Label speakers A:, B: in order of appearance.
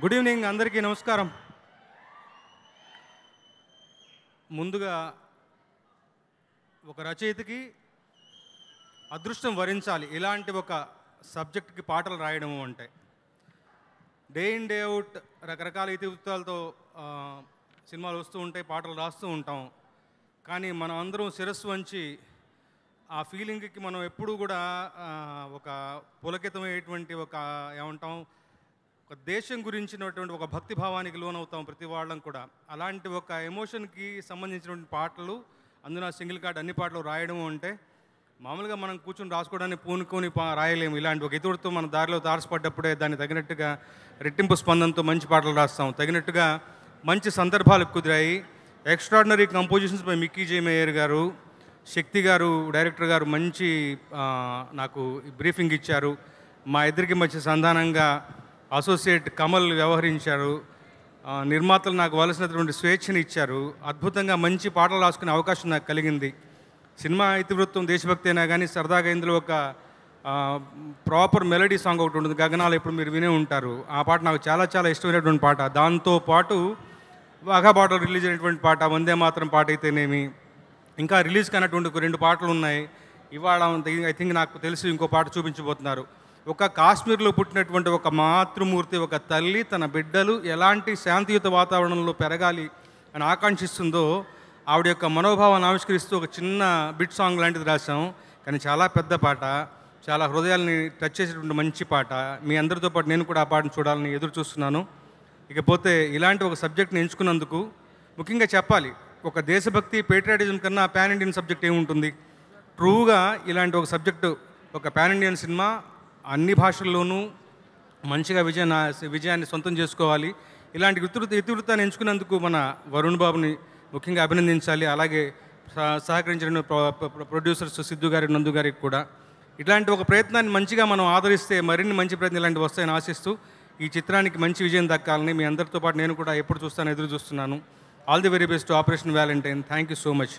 A: Good evening అందరికీ నమస్కారం. ముందుగా ఒక రచయితకి అదృష్టం వరించాలి ఇలాంటి ఒక సబ్జెక్ట్కి పాటలు రాయడము అంటే. డే ఇన్ డే అవుట్ రకరకాల ఇతివృత్తాలతో సినిమాలు వస్తూ ఉంటాయి, పాటలు రాస్తూ ఉంటాం. కానీ మనం అందరం శిరస్సు వంచి ఆ ఫీలింగ్కి మనం ఎప్పుడూ కూడా ఒక పులకితమైనటువంటి ఒక ఏమంటాం ఒక దేశం గురించినటువంటి ఒక భక్తి భావానికి లోనవుతాం ప్రతి వాళ్ళం కూడా. అలాంటి ఒక ఎమోషన్కి సంబంధించినటువంటి పాటలు, అందున సింగిల్ కార్డ్ అన్ని పాటలు రాయడం అంటే మామూలుగా మనం కూర్చొని రాసుకోవడానికి పూనుకొని రాయలేము. ఇలాంటి ఒక ఇతుడితో మన దారిలో తారసపడ్డప్పుడే దాన్ని తగినట్టుగా రెట్టింపు స్పందనతో మంచి పాటలు రాస్తాం. తగినట్టుగా మంచి సందర్భాలు కుదిరాయి. Extraordinary compositions by Mickey J Meyer గారు, శక్తి గారు డైరెక్టర్ గారు మంచి నాకు బ్రీఫింగ్ ఇచ్చారు. మా ఇద్దరికి మంచి సంధానంగా అసోసియేట్ కమల్ వ్యవహరించారు. నిర్మాతలు నాకు వలసినటువంటి స్వేచ్ఛని ఇచ్చారు. అద్భుతంగా మంచి పాటలు రాసుకునే అవకాశం నాకు కలిగింది. సినిమా ఇతివృత్తం దేశభక్తి అయినా కానీ సరదాగా ఇందులో ఒక ప్రాపర్ మెలడీ సాంగ్ ఒకటి ఉంటుంది, గగనాలు, ఎప్పుడు మీరు వినే ఉంటారు. ఆ పాట నాకు చాలా చాలా ఇష్టమైనటువంటి పాట. దాంతోపాటు వాఘా బాటలో రిలీజ్ అయినటువంటి పాట వందే మాత్రం పాట అయితేనేమి, ఇంకా రిలీజ్ కానటువంటి ఒక 2 పాటలు ఉన్నాయి. ఇవాళ ఐ థింక్ నాకు తెలిసి ఇంకో పాట చూపించబోతున్నారు. ఒక కాశ్మీర్లో పుట్టినటువంటి ఒక మాతృమూర్తి, ఒక తల్లి తన బిడ్డలు ఎలాంటి శాంతియుత వాతావరణంలో పెరగాలి అని ఆకాంక్షిస్తుందో ఆవిడ యొక్క మనోభావాన్ని ఆవిష్కరిస్తూ ఒక చిన్న బిట్ సాంగ్ లాంటిది రాశాం. కానీ చాలా పెద్ద పాట, చాలా హృదయాల్ని టచ్ చేసేటువంటి మంచి పాట. మీ అందరితో పాటు నేను కూడా ఆ పాటను చూడాలని ఎదురు చూస్తున్నాను. ఇకపోతే ఇలాంటి ఒక సబ్జెక్ట్ని ఎంచుకున్నందుకు ముఖ్యంగా చెప్పాలి, ఒక దేశభక్తి పేట్రియాటిజం కన్నా పాన్ ఇండియన్ సబ్జెక్ట్ ఏముంటుంది. ట్రూగా ఇలాంటి ఒక సబ్జెక్టు, ఒక పాన్ ఇండియన్ సినిమా అన్ని భాషల్లోనూ మంచిగా విజయాన్ని సొంతం చేసుకోవాలి. ఇలాంటి ఇతివృత్తాన్ని ఎంచుకున్నందుకు మన వరుణ్ బాబుని ముఖ్యంగా అభినందించాలి. అలాగే సహకరించిన ప్రొడ్యూసర్స్ సిద్ధు గారి, నందు గారికి కూడా. ఇలాంటి ఒక ప్రయత్నాన్ని మంచిగా మనం ఆదరిస్తే మరిన్ని మంచి ప్రయత్నం ఇలాంటివి వస్తాయని ఆశిస్తూ ఈ చిత్రానికి మంచి విజయం దక్కాలని మీ అందరితో పాటు నేను కూడా ఎప్పుడు చూస్తాను ఎదురు చూస్తున్నాను. All the very best operation Valentine. Thank you so much.